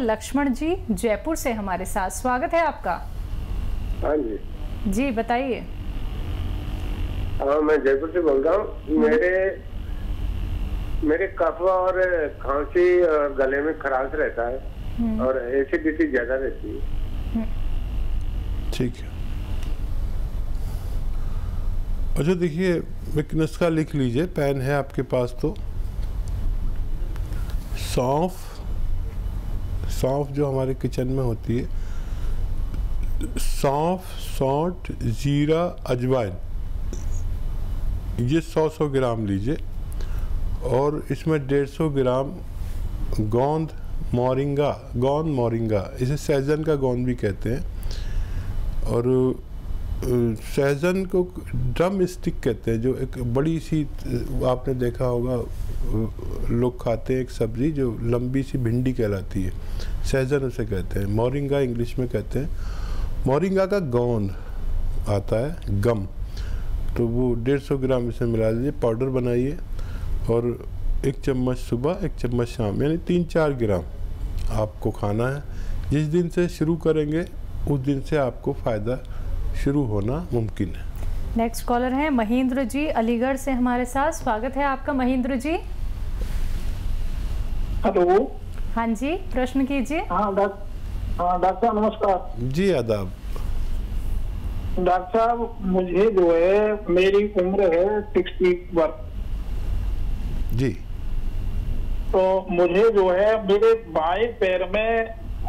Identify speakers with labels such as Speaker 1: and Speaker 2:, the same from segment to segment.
Speaker 1: लक्ष्मण जी जयपुर से हमारे साथ, स्वागत है आपका।
Speaker 2: हाँ जी
Speaker 1: जी बताइए।
Speaker 2: हाँ, मैं जयपुर से बोल रहा हूँ। मेरे कफ और खांसी और गले में खराश रहता है और एसिडिटी ज्यादा रहती है।
Speaker 3: ठीक है। अच्छा देखिए, एक नुस्खा लिख लीजिए, पेन है आपके पास तो। सौंफ जो हमारे किचन में होती है, सौंफ, सौंठ, जीरा, अजवाइन, ये 100 ग्राम लीजिए और इसमें 150 ग्राम गोंद मोरिंगा, इसे सहजन का गोंद भी कहते हैं। और सहजन को ड्रम स्टिक कहते हैं, जो एक बड़ी सी, आपने देखा होगा लोग खाते हैं, एक सब्जी जो लंबी सी भिंडी कहलाती है, सहजन उसे कहते हैं। मोरिंगा इंग्लिश में कहते हैं। मोरिंगा का गोंद आता है, गम, तो वो 150 ग्राम इसे मिला लीजिए, पाउडर बनाइए और 1 चम्मच सुबह 1 चम्मच शाम, यानी 3-4 ग्राम आपको खाना है। जिस दिन से शुरू करेंगे उस दिन से आपको फ़ायदा शुरू होना मुमकिन है।
Speaker 1: नेक्स्ट कॉलर हैं महेंद्र जी अलीगढ़ से हमारे साथ, स्वागत है आपका महेंद्र जी।
Speaker 4: हेलो।
Speaker 1: हाँ जी, प्रश्न कीजिए।
Speaker 4: हाँ डॉक्टर साहब नमस्कार।
Speaker 3: जी आदाब।
Speaker 4: डॉक्टर साहब, मुझे जो है, मेरी उम्र है 61
Speaker 3: जी।
Speaker 4: तो मुझे जो है मेरे बाएं पैर में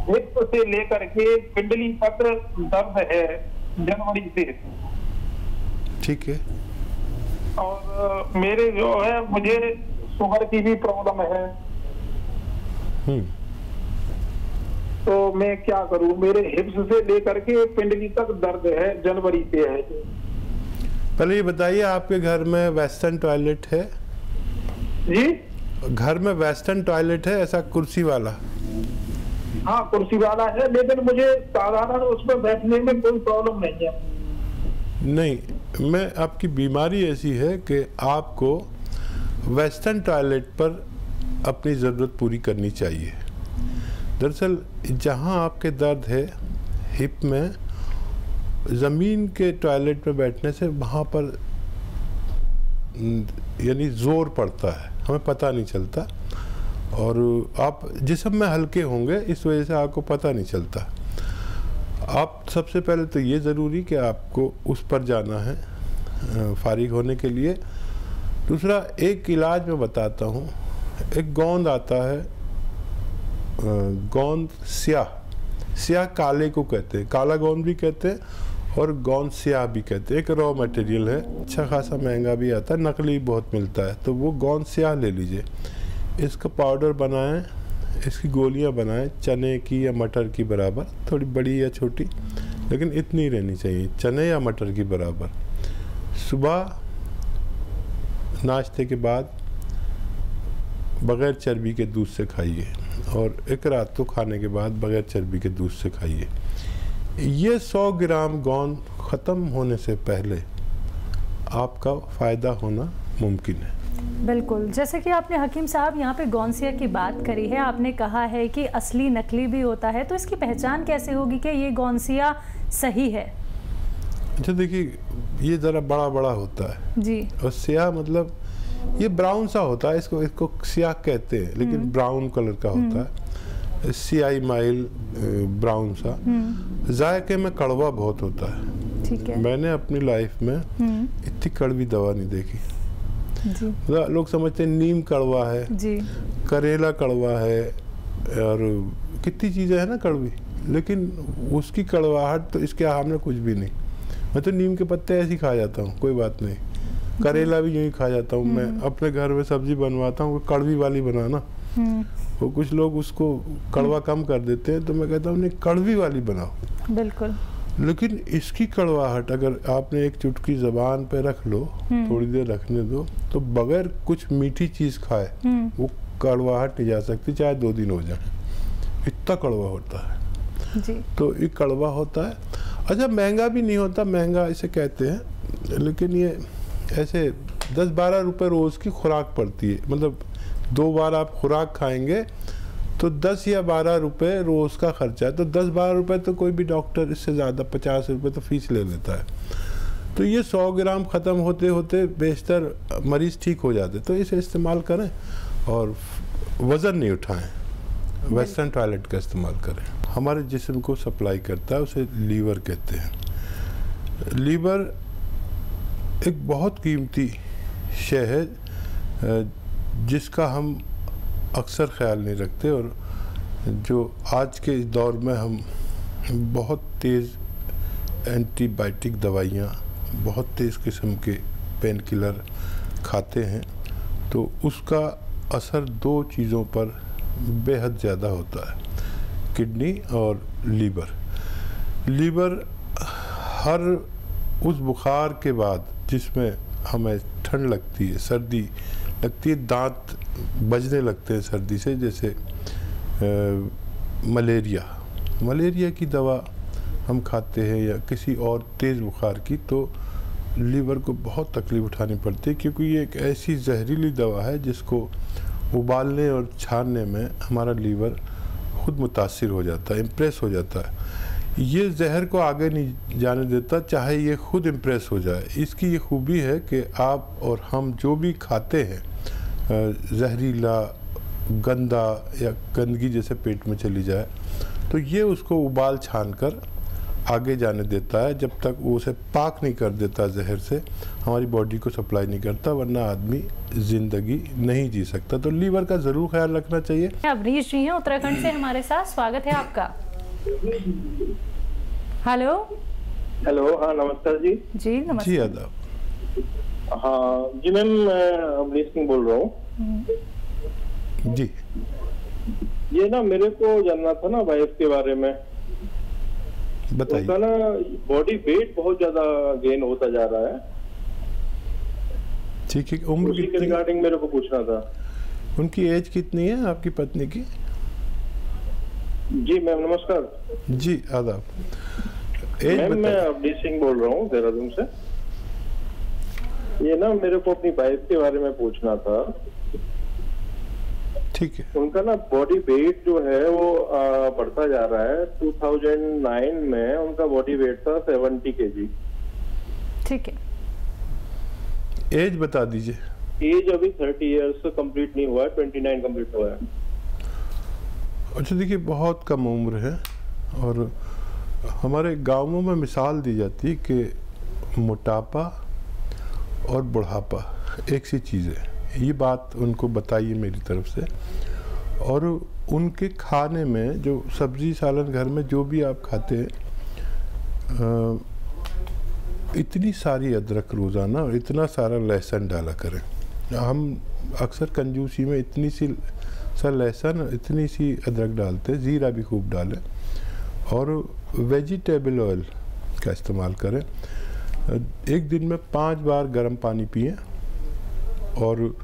Speaker 4: हिप से लेकर के पिंडली तक दर्द है जनवरी से। ठीक
Speaker 3: है।
Speaker 4: और मेरे जो है, मुझे शुगर की भी प्रॉब्लम है। तो मैं क्या करूं? मेरे हिप्स से लेकर के पिंडली तक दर्द है, जनवरी से है।
Speaker 3: पहले ये बताइए, आपके घर में वेस्टर्न टॉयलेट है?
Speaker 4: जी,
Speaker 3: घर में वेस्टर्न टॉयलेट है, ऐसा कुर्सी वाला?
Speaker 4: हाँ कुर्सी वाला है, लेकिन मुझे साधारण उसमें बैठने में कोई प्रॉब्लम नहीं है।
Speaker 3: नहीं, मैं आपकी बीमारी ऐसी है कि आपको वेस्टर्न टॉयलेट पर अपनी ज़रूरत पूरी करनी चाहिए। दरअसल जहाँ आपके दर्द है हिप में, ज़मीन के टॉयलेट में बैठने से वहाँ पर यानी ज़ोर पड़ता है, हमें पता नहीं चलता, और आप जिस्म में हल्के होंगे, इस वजह से आपको पता नहीं चलता। आप सबसे पहले तो ये ज़रूरी कि आपको उस पर जाना है फारिग होने के लिए। दूसरा, एक इलाज मैं बताता हूँ। एक गोंद आता है, गोंद स्याह काले को कहते हैं, काला गोंद भी कहते हैं और गोंद स्याह भी कहते हैं। एक रॉ मटेरियल है, अच्छा खासा महंगा भी आता है, नकली बहुत मिलता है। तो वो गोंद स्याह ले लीजिए, इसका पाउडर बनाएं, इसकी गोलियां बनाएं, चने की या मटर की बराबर, थोड़ी बड़ी या छोटी, लेकिन इतनी रहनी चाहिए, चने या मटर की बराबर। सुबह नाश्ते के बाद बग़ैर चर्बी के दूध से खाइए, और एक रात को खाने के बाद बग़ैर चर्बी के दूध से खाइए। ये 100 ग्राम गोंद ख़त्म होने से पहले आपका फ़ायदा होना मुमकिन है।
Speaker 1: बिल्कुल, जैसे कि आपने हकीम साहब यहाँ पे गोंसिया की बात करी है, आपने कहा है कि असली नकली भी होता है, तो इसकी पहचान कैसे होगी कि ये गोंसिया सही है?
Speaker 3: अच्छा देखिए, ये ज़रा बड़ा बड़ा होता है
Speaker 1: जी, और
Speaker 3: स्याह मतलब ये ब्राउन सा होता है, इसको स्याह कहते हैं, लेकिन ब्राउन कलर का होता है, सियाई माइल ब्राउन सा। जायके में कड़वा बहुत होता है।
Speaker 1: ठीक है।
Speaker 3: मैंने अपनी लाइफ में इतनी कड़वी दवा नहीं देखी।
Speaker 1: जी।
Speaker 3: लोग समझते हैं नीम कड़वा है
Speaker 1: जी,
Speaker 3: करेला कड़वा है, और कितनी चीज़ें हैं ना कड़वी, लेकिन उसकी कड़वाहट तो इसके आमने कुछ भी नहीं। मैं तो नीम के पत्ते ऐसे ही खा जाता हूँ, कोई बात नहीं। करेला भी यूँ ही खा जाता हूँ। मैं अपने घर में सब्जी बनवाता हूँ, कड़वी वाली बनाना। वो कुछ लोग उसको कड़वा कम कर देते हैं, तो मैं कहता हूँ नहीं, कड़वी वाली बनाओ।
Speaker 1: बिल्कुल।
Speaker 3: लेकिन इसकी कड़वाहट अगर आपने एक चुटकी ज़बान पे रख लो, थोड़ी देर रखने दो, तो बगैर कुछ मीठी चीज़ खाए वो कड़वाहट नहीं जा सकती, चाहे 2 दिन हो जाए, इतना कड़वा होता है।
Speaker 1: जी।
Speaker 3: तो ये कड़वा होता है। अच्छा, महंगा भी नहीं होता, महंगा इसे कहते हैं, लेकिन ये ऐसे 10-12 रुपए रोज़ की खुराक पड़ती है। मतलब 2 बार आप खुराक खाएंगे तो 10 या 12 रुपए रोज़ का खर्चा है, तो 10-12 रुपए तो कोई भी डॉक्टर, इससे ज़्यादा 50 रुपए तो फीस ले लेता है। तो ये 100 ग्राम ख़त्म होते होते बेशतर मरीज़ ठीक हो जाते, तो इसे इस्तेमाल करें और वज़न नहीं उठाएं, वेस्टर्न टॉयलेट का इस्तेमाल करें। हमारे जिस्म को सप्लाई करता है, उसे लीवर कहते हैं। लीवर एक बहुत कीमती शय है जिसका हम अक्सर ख्याल नहीं रखते, और जो आज के इस दौर में हम बहुत तेज़ एंटीबायोटिक दवाइयाँ, बहुत तेज़ किस्म के पेन किलर खाते हैं, तो उसका असर 2 चीज़ों पर बेहद ज़्यादा होता है, किडनी और लीवर। लीवर हर उस बुखार के बाद जिसमें हमें ठंड लगती है, सर्दी लगती है, दांत बजने लगते हैं सर्दी से, जैसे मलेरिया की दवा हम खाते हैं या किसी और तेज़ बुखार की, तो लीवर को बहुत तकलीफ़ उठानी पड़ती है, क्योंकि ये एक ऐसी जहरीली दवा है जिसको उबालने और छानने में हमारा लीवर खुद मुतासिर हो जाता है, इम्प्रेस हो जाता है। ये जहर को आगे नहीं जाने देता, चाहे ये खुद इम्प्रेस हो जाए। इसकी ये खूबी है कि आप और हम जो भी खाते हैं जहरीला, गंदा या गंदगी जैसे पेट में चली जाए, तो ये उसको उबाल छान कर आगे जाने देता है। जब तक वो उसे पाक नहीं कर देता जहर से, हमारी बॉडी को सप्लाई नहीं करता, वरना आदमी ज़िंदगी नहीं जी सकता। तो लीवर का ज़रूर ख्याल रखना चाहिए।
Speaker 1: अवनीश जी हैं उत्तराखंड से हमारे साथ, स्वागत है आपका। हेलो।
Speaker 4: हाँ नमस्कार जी।
Speaker 1: जी नमस्कार।
Speaker 3: जी आदाब।
Speaker 4: हाँ जी मैम, मैं अवनीश सिंह बोल रहा हूँ
Speaker 3: जी।
Speaker 4: ये ना मेरे को जानना था ना वाइफ के बारे में।
Speaker 3: बताइए।
Speaker 4: उसका ना बॉडी वेट बहुत ज्यादा गेन होता जा रहा है।
Speaker 3: ठीक है, उम्र
Speaker 4: उसी के
Speaker 3: कितनी?
Speaker 4: रिगार्डिंग मेरे को पूछना था।
Speaker 3: उनकी एज कितनी है आपकी पत्नी की?
Speaker 4: जी मैम नमस्कार।
Speaker 3: जी आदाब। एज
Speaker 4: मैम मैं
Speaker 3: बताइए।
Speaker 4: अवनीश सिंह बोल रहा हूँ देहरादून से। ये ना मेरे को अपनी वाइफ के बारे में पूछना था।
Speaker 3: ठीक है।
Speaker 4: उनका ना बॉडी वेट जो है वो बढ़ता जा रहा है। 2009 में उनका बॉडी वेट था 70 kg।
Speaker 1: ठीक है।
Speaker 3: एज बता दीजिए।
Speaker 4: एज अभी 30 इयर्स कंप्लीट नहीं हुआ है, 29 कंप्लीट हुआ है।
Speaker 3: अच्छा देखिए, बहुत कम उम्र है, और हमारे गांवों में मिसाल दी जाती है कि मोटापा और बुढ़ापा एक सी चीज़ है। ये बात उनको बताइए मेरी तरफ से। और उनके खाने में जो सब्जी सालन, घर में जो भी आप खाते हैं, इतनी सारी अदरक रोज़ाना और इतना सारा लहसुन डाला करें। हम अक्सर कंजूसी में इतनी सी लहसुन, इतनी सी अदरक डालते हैं, ज़ीरा भी खूब डालें, और वेजिटेबल ऑयल का इस्तेमाल करें। एक दिन में 5 बार गर्म पानी पिएं, और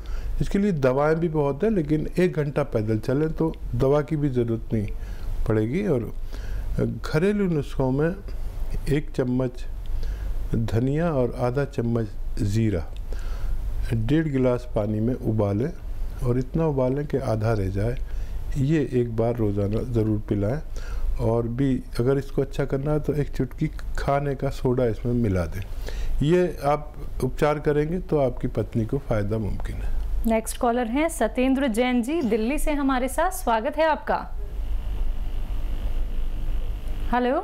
Speaker 3: इसके लिए दवाएं भी बहुत है, लेकिन 1 घंटा पैदल चलें तो दवा की भी ज़रूरत नहीं पड़ेगी। और घरेलू नुस्खों में 1 चम्मच धनिया और आधा चम्मच ज़ीरा 1.5 गिलास पानी में उबालें, और इतना उबालें कि आधा रह जाए। ये 1 बार रोज़ाना ज़रूर पिलाएं। और भी अगर इसको अच्छा करना है तो 1 चुटकी खाने का सोडा इसमें मिला दें। ये आप उपचार करेंगे तो आपकी पत्नी को फ़ायदा मुमकिन है।
Speaker 1: नेक्स्ट कॉलर हैं सत्येंद्र जैन जी, दिल्ली से हमारे साथ, स्वागत है आपका। हेलो।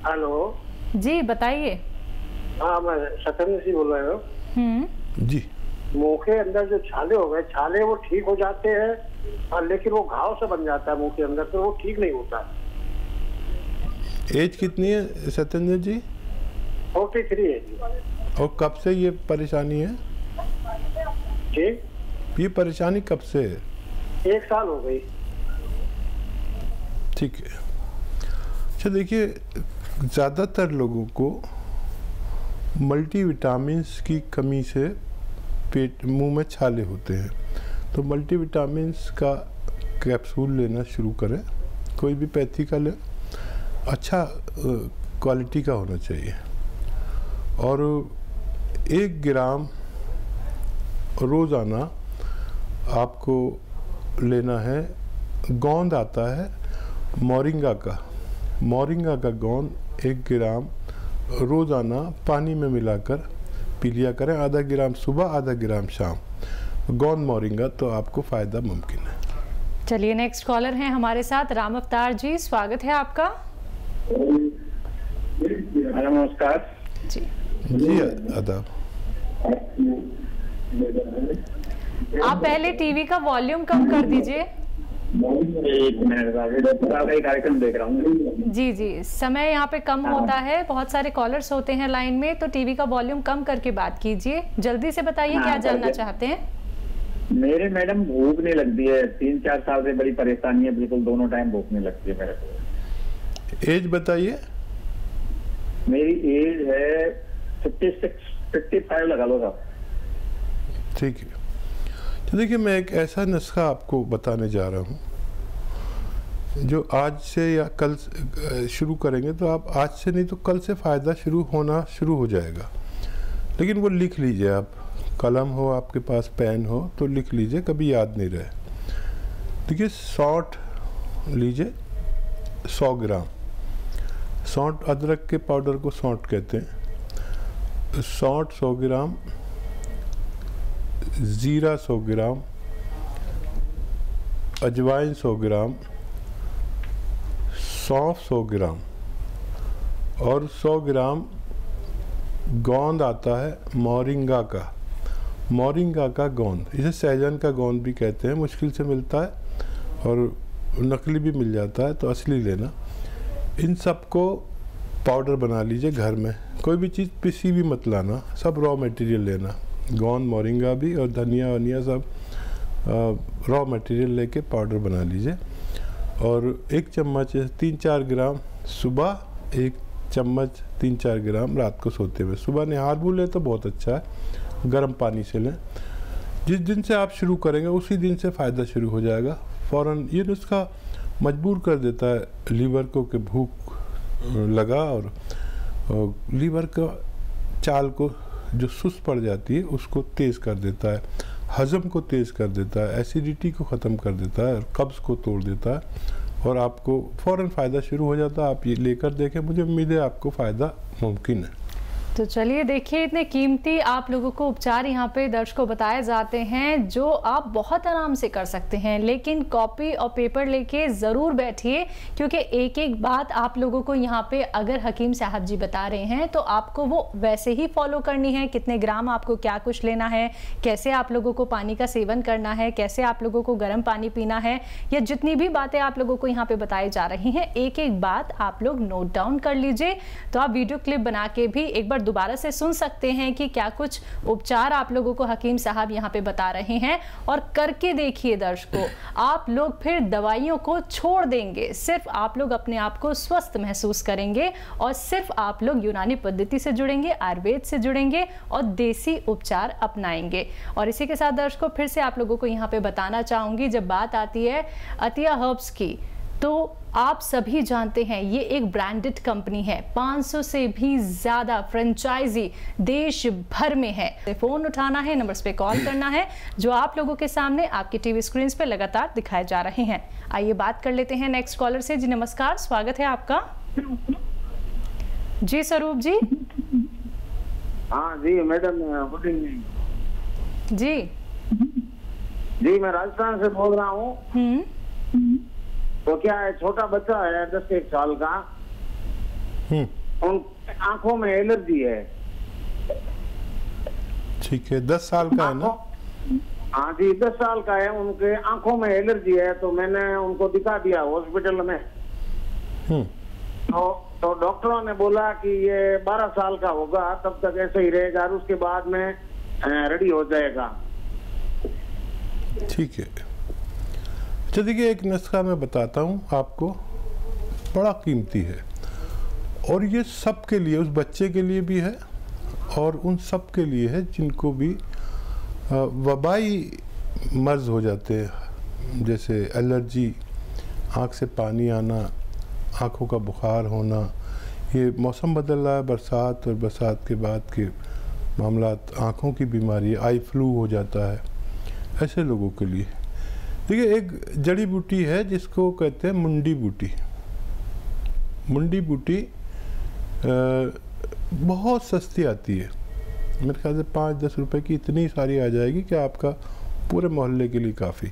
Speaker 2: हेलो
Speaker 1: जी बताइए।
Speaker 2: हाँ मैं सत्येंद्र सिंह बोल रहा हूँ।
Speaker 3: जी।
Speaker 2: मुंह के अंदर जो छाले हो गए, छाले वो ठीक हो जाते हैं, लेकिन वो घाव से बन जाता है मुंह के अंदर, तो वो ठीक नहीं होता।
Speaker 3: एज कितनी है सत्येंद्र जी?
Speaker 2: 43 है जी।
Speaker 3: और कब से ये परेशानी है
Speaker 2: जी?
Speaker 3: ये परेशानी कब से है?
Speaker 2: 1 साल हो गई।
Speaker 3: ठीक है। अच्छा देखिए, ज़्यादातर लोगों को मल्टीविटामिन्स की कमी से पेट, मुंह में छाले होते हैं। तो मल्टीविटामिन्स का कैप्सूल लेना शुरू करें, कोई भी पैथी का लें, अच्छा क्वालिटी का होना चाहिए। और 1 ग्राम रोज़ाना आपको लेना है गोंद आता है मोरिंगा का। मोरिंगा का गोंद 1 ग्राम रोज़ाना पानी में मिलाकर पी लिया करें, आधा ग्राम सुबह, आधा ग्राम शाम। गोंद मोरिंगा तो आपको फ़ायदा मुमकिन है।
Speaker 1: चलिए नेक्स्ट कॉलर हैं हमारे साथ, राम अवतार जी, स्वागत है आपका।
Speaker 4: नमस्कार
Speaker 3: जी आदाब।
Speaker 1: आप पहले टीवी का वॉल्यूम कम कर दीजिए।
Speaker 4: एक मिनट, कार्यक्रम देख रहा हूँ।
Speaker 1: जी जी, समय यहाँ पे कम होता है, बहुत सारे कॉलर्स होते हैं लाइन में, तो टीवी का वॉल्यूम कम करके बात कीजिए। जल्दी से बताइए क्या जानना चाहते हैं।
Speaker 4: मेरे मैडम भूख नहीं लगती है, 3-4 साल से बड़ी परेशानी है, बिल्कुल दोनों टाइम भूख नहीं लगती है मेरे को।
Speaker 3: एज बताइए।
Speaker 4: मेरी एज है 55 लगा लो साहब।
Speaker 3: ठीक है, तो देखिए मैं एक ऐसा नुस्खा आपको बताने जा रहा हूँ जो आज से या कल शुरू करेंगे तो आप आज से नहीं तो कल से फ़ायदा होना शुरू हो जाएगा। लेकिन वो लिख लीजिए आप, कलम हो आपके पास, पेन हो तो लिख लीजिए, कभी याद नहीं रहे। देखिए सौंठ लीजिए 100 ग्राम। सौंठ, अदरक के पाउडर को सौंठ कहते हैं। सौंठ 100 ग्राम, ज़ीरा 100 ग्राम, अजवाइन 100 ग्राम, सौंफ 100 ग्राम और 100 ग्राम गोंद आता है मोरिंगा का। मोरिंगा का गोंद, इसे सहजन का गोंद भी कहते हैं, मुश्किल से मिलता है और नकली भी मिल जाता है, तो असली लेना। इन सबको पाउडर बना लीजिए घर में, कोई भी चीज़ पिसी भी मत लाना, सब रॉ मटेरियल लेना, गोंद मोरिंगा भी और धनिया वनिया सब रॉ मटेरियल लेके पाउडर बना लीजिए। और 1 चम्मच 3-4 ग्राम सुबह, 1 चम्मच 3-4 ग्राम रात को सोते हुए। सुबह निहार भी लें तो बहुत अच्छा है, गर्म पानी से लें। जिस दिन से आप शुरू करेंगे उसी दिन से फ़ायदा शुरू हो जाएगा फ़ौरन। ये नुस्खा मजबूर कर देता है लीवर को कि भूख लगा, और लीवर का चाल को जो सुस्त पड़ जाती है उसको तेज़ कर देता है, हज़म को तेज़ कर देता है, एसिडिटी को ख़त्म कर देता है और कब्ज़ को तोड़ देता है और आपको फ़ौरन फ़ायदा शुरू हो जाता है। आप ये लेकर देखें, मुझे उम्मीद है आपको फ़ायदा मुमकिन है।
Speaker 1: तो चलिए देखिए, इतने कीमती आप लोगों को उपचार यहाँ पे दर्शकों बताए जाते हैं जो आप बहुत आराम से कर सकते हैं। लेकिन कॉपी और पेपर लेके ज़रूर बैठिए, क्योंकि एक एक बात आप लोगों को यहाँ पे अगर हकीम साहब जी बता रहे हैं तो आपको वो वैसे ही फॉलो करनी है। कितने ग्राम आपको क्या कुछ लेना है, कैसे आप लोगों को पानी का सेवन करना है, कैसे आप लोगों को गर्म पानी पीना है, या जितनी भी बातें आप लोगों को यहाँ पे बताई जा रही हैं, एक एक बात आप लोग नोट डाउन कर लीजिए। तो आप वीडियो क्लिप बना के भी एक बार दोबारा से सुन सकते हैं कि क्या कुछ उपचार आप लोगों को हकीम साहब यहाँ पे बता रहे हैं, और करके देखिए दर्शकों, आप लोग फिर दवाइयों को छोड़ देंगे, सिर्फ आप लोग अपने आप को स्वस्थ महसूस करेंगे और सिर्फ आप लोग यूनानी पद्धति से जुड़ेंगे, आयुर्वेद से जुड़ेंगे और देसी उपचार अपनाएंगे। और इसी के साथ दर्शकों फिर से आप लोगों को यहाँ पे बताना चाहूंगी, जब बात आती है अतिया हर्ब्स की, तो आप सभी जानते हैं ये एक ब्रांडेड कंपनी है, 500 से भी ज़्यादा फ्रेंचाइजी देश भर में है। फ़ोन उठाना है, नंबर्स पे कॉल करना है जो आप लोगों के सामने आपके टीवी स्क्रीन पे लगातार दिखाए जा रहे हैं। आइए बात कर लेते हैं नेक्स्ट कॉलर से। जी नमस्कार, स्वागत है आपका। जी स्वरूप जी।
Speaker 2: हाँ जी मैडम, गुड इवनिंग।
Speaker 1: जी
Speaker 2: मैं राजस्थान से बोल रहा हूँ। तो क्या है, छोटा बच्चा है 10-1 साल का, उन आंखों में एलर्जी है।
Speaker 3: ठीक है, 10 साल का है ना?
Speaker 2: हाँ जी, 10 साल का है, उनके आंखों में एलर्जी है। तो मैंने उनको दिखा दिया हॉस्पिटल में। तो डॉक्टरों ने बोला कि ये 12 साल का होगा, तब तक ऐसे ही रहेगा और उसके बाद में रेडी हो जाएगा।
Speaker 3: ठीक है, तो देखिए एक नुस्खा मैं बताता हूँ आपको, बड़ा कीमती है और ये सब के लिए, उस बच्चे के लिए भी है और उन सब के लिए है जिनको भी वबाई मर्ज हो जाते हैं, जैसे एलर्जी, आँख से पानी आना, आँखों का बुखार होना। ये मौसम बदल रहा है, बरसात और बरसात के बाद के मामलात, आँखों की बीमारी, आई फ्लू हो जाता है, ऐसे लोगों के लिए देखिए, एक जड़ी बूटी है जिसको कहते हैं मुंडी बूटी। मुंडी बूटी बहुत सस्ती आती है, मेरे ख्याल से 5-10 रुपए की इतनी सारी आ जाएगी कि आपका पूरे मोहल्ले के लिए काफ़ी।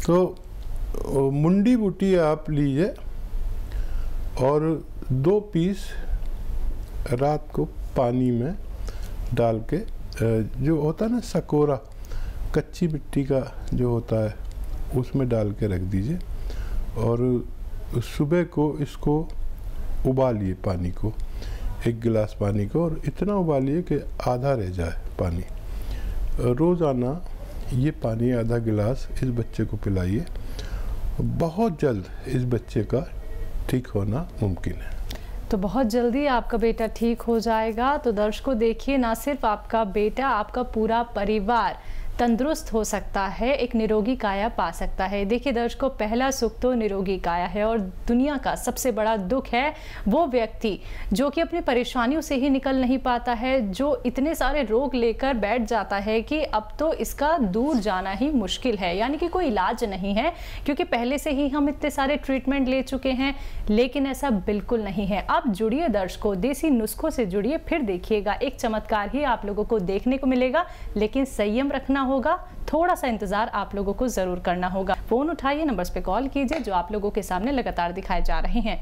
Speaker 3: तो मुंडी बूटी आप लीजिए और 2 पीस रात को पानी में डाल के, जो होता है ना सकोरा, कच्ची मिट्टी का जो होता है, उसमें डाल के रख दीजिए और सुबह को इसको उबालिए पानी को, 1 गिलास पानी को, और इतना उबालिए कि आधा रह जाए पानी। रोज़ाना ये पानी आधा गिलास इस बच्चे को पिलाइए, बहुत जल्द इस बच्चे का ठीक होना मुमकिन है।
Speaker 1: तो बहुत जल्दी आपका बेटा ठीक हो जाएगा। तो दर्शकों देखिए, ना सिर्फ आपका बेटा, आपका पूरा परिवार तंदुरुस्त हो सकता है, एक निरोगी काया पा सकता है। देखिए दर्शकों, पहला सुख तो निरोगी काया है, और दुनिया का सबसे बड़ा दुख है वो व्यक्ति जो कि अपनी परेशानियों से ही निकल नहीं पाता है, जो इतने सारे रोग लेकर बैठ जाता है कि अब तो इसका दूर जाना ही मुश्किल है, यानी कि कोई इलाज नहीं है, क्योंकि पहले से ही हम इतने सारे ट्रीटमेंट ले चुके हैं। लेकिन ऐसा बिल्कुल नहीं है। अब जुड़िए दर्शकों, देसी नुस्खों से जुड़िए, फिर देखिएगा एक चमत्कार ही आप लोगों को देखने को मिलेगा। लेकिन संयम रखना होगा, थोड़ा सा इंतजार आप लोगों को जरूर करना होगा। फोन उठाइए, नंबर्स पे कॉल कीजिए जो आप लोगों के सामने लगातार दिखाए जा रहे हैं।